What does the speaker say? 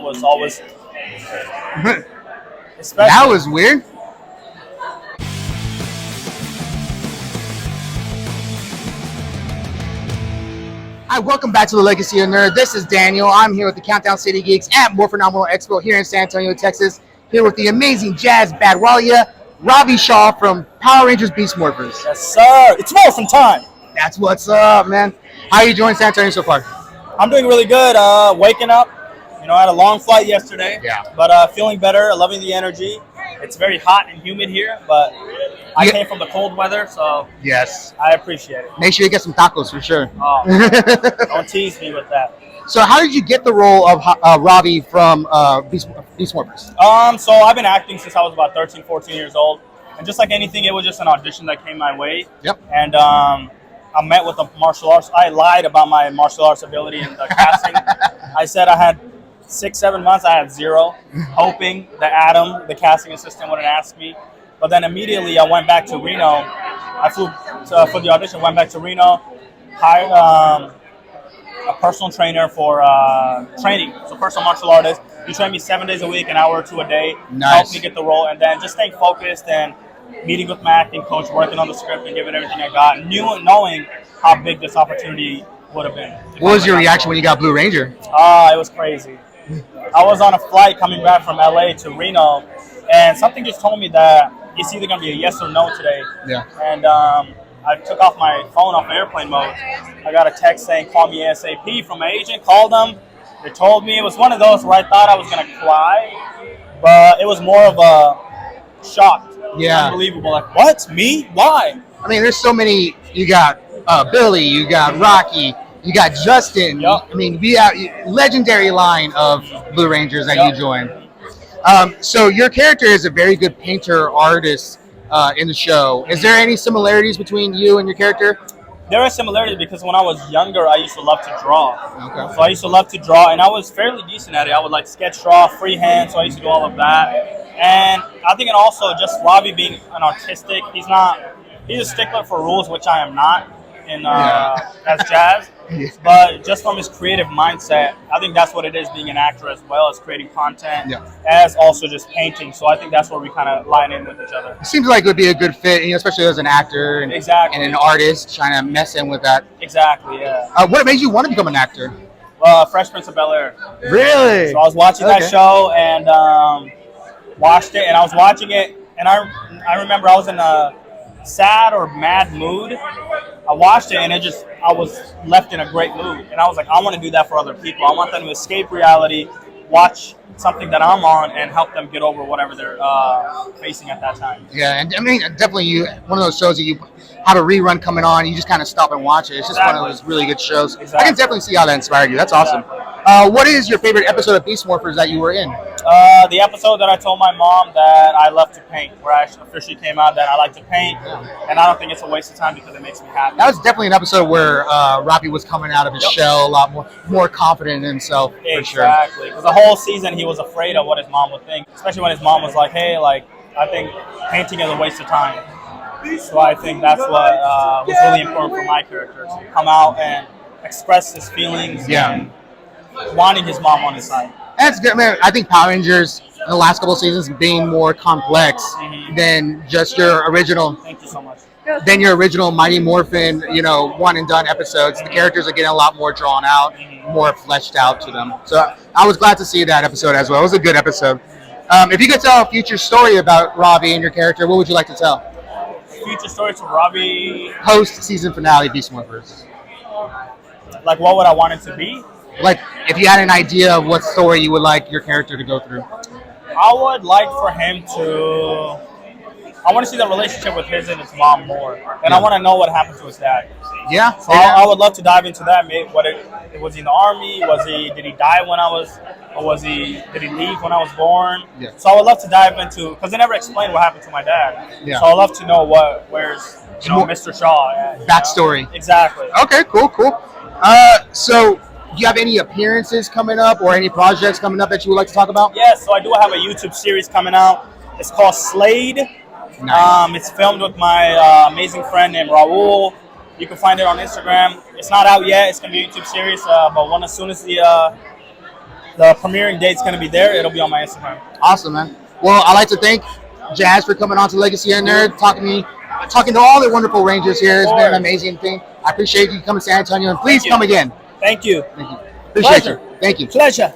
was always That was weird. Hi, welcome back to the Legacy of Nerd. This is Daniel. I'm here with the Countdown City Geeks at Morphinominal Expo here in San Antonio, Texas. Here with the amazing Jazz Baduwalia, Ravi Shaw from Power Rangers Beast Morphers. Yes, sir. It's Morphin time. That's what's up, man. How are you enjoying San Antonio so far? I'm doing really good. Waking up. I had a long flight yesterday. Yeah. But feeling better. Loving the energy. It's very hot and humid here, but I came from the cold weather, so yes, I appreciate it. Make sure you get some tacos for sure. Oh, don't tease me with that. So how did you get the role of Ravi from Beast Morphers? So I've been acting since I was about 13, 14 years old. And just like anything, it was just an audition that came my way. Yep. And I met with the martial arts. I lied about my martial arts ability in the casting. I said I had 6-7 months. I had 0, hoping that Adam, the casting assistant, wouldn't ask me. But then immediately I went back to Reno. I flew for the audition, went back to Reno, hired a personal trainer for training. So personal martial artist. He trained me 7 days a week, an hour or 2 a day. Nice. Helped me get the role. And then just staying focused and meeting with my acting coach, working on the script and giving everything I got, knowing how big this opportunity would have been. What was your reaction when you got Blue Ranger? It was crazy. I was on a flight coming back from LA to Reno, and something just told me that it's either going to be a yes or no today. Yeah. And I took off my phone off airplane mode. I got a text saying, call me ASAP from my agent. Called them. They told me. It was one of those where I thought I was going to cry, but it was more of a shock. Yeah. Unbelievable. Like, what? Me? Why? I mean, there's so many. You got Billy, you got Rocky, you got Justin. Yep. I mean, we have legendary line of Blue Rangers that you joined. So your character is a very good painter, artist in the show. Is there any similarities between you and your character? There are similarities because when I was younger, I used to love to draw. Okay. So I used to love to draw, and I was fairly decent at it. I would like sketch draw, freehand, so I used to do all of that. And I think, and also just Ravi being an artistic, he's a stickler for rules, which I am not as Jazz. Yeah. But just from his creative mindset, I think that's what it is being an actor as well as creating content, as also just painting. So I think that's where we kind of line in with each other. It seems like it would be a good fit, especially as an actor and, Exactly. and an artist trying to mess in with that. Exactly, yeah. What made you want to become an actor? Fresh Prince of Bel-Air. Really? So I was watching that show and watched it, and I was watching it, and I remember I was in a sad or mad mood. I watched it, and I was left in a great mood, and I was like, I want to do that for other people. I want them to escape reality, watch something that I'm on, and help them get over whatever they're facing at that time. Yeah, and I mean, definitely one of those shows that you have a rerun coming on, you just kind of stop and watch it. It's just one of those really good shows. Exactly. I can definitely see how that inspired you. That's awesome. What is your favorite episode of Beast Morphers that you were in? The episode that I told my mom that I love to paint, where I officially came out that I like to paint, and I don't think it's a waste of time because it makes me happy. That was definitely an episode where Ravi was coming out of his shell a lot more confident in himself, for sure. Exactly, because the whole season he was afraid of what his mom would think, especially when his mom was like, hey, I think painting is a waste of time. So I think that's what was really important for my character, to come out and express his feelings and wanting his mom on his side. That's good, man. I think Power Rangers in the last couple of seasons being more complex than just your original. Thank you so much. Than your original Mighty Morphin, one and done episodes. The characters are getting a lot more drawn out, more fleshed out to them. So I was glad to see that episode as well. It was a good episode. If you could tell a future story about Ravi and your character, what would you like to tell? Future story to Ravi. Post season finale, Beast Morphers. Like, what would I want it to be? Like, if you had an idea of what story you would like your character to go through. I would like for him to... I want to see the relationship with his and his mom more. And I want to know what happened to his dad. Yeah. So I would love to dive into that. Maybe was he in the army? Did he die when I was... Or did he leave when I was born? Yeah. So I would love to dive into... Because they never explained what happened to my dad. Yeah. So I'd love to know where's Mr. Shaw. Backstory. Exactly. Okay, cool. So... Do you have any appearances coming up or any projects coming up that you would like to talk about? Yes, so I do have a YouTube series coming out. It's called Slade. Nice. It's filmed with my amazing friend named Raul. You can find it on Instagram. It's not out yet. It's going to be a YouTube series, but as soon as the The premiering date's going to be there. It'll be on my Instagram. Awesome, man. Well, I'd like to thank Jazz for coming on to Legacy and Nerd, talking to all the wonderful Rangers here. It's been an amazing thing. I appreciate you coming to San Antonio, and please come again. Thank you. Thank you. Appreciate you. Thank you. Pleasure.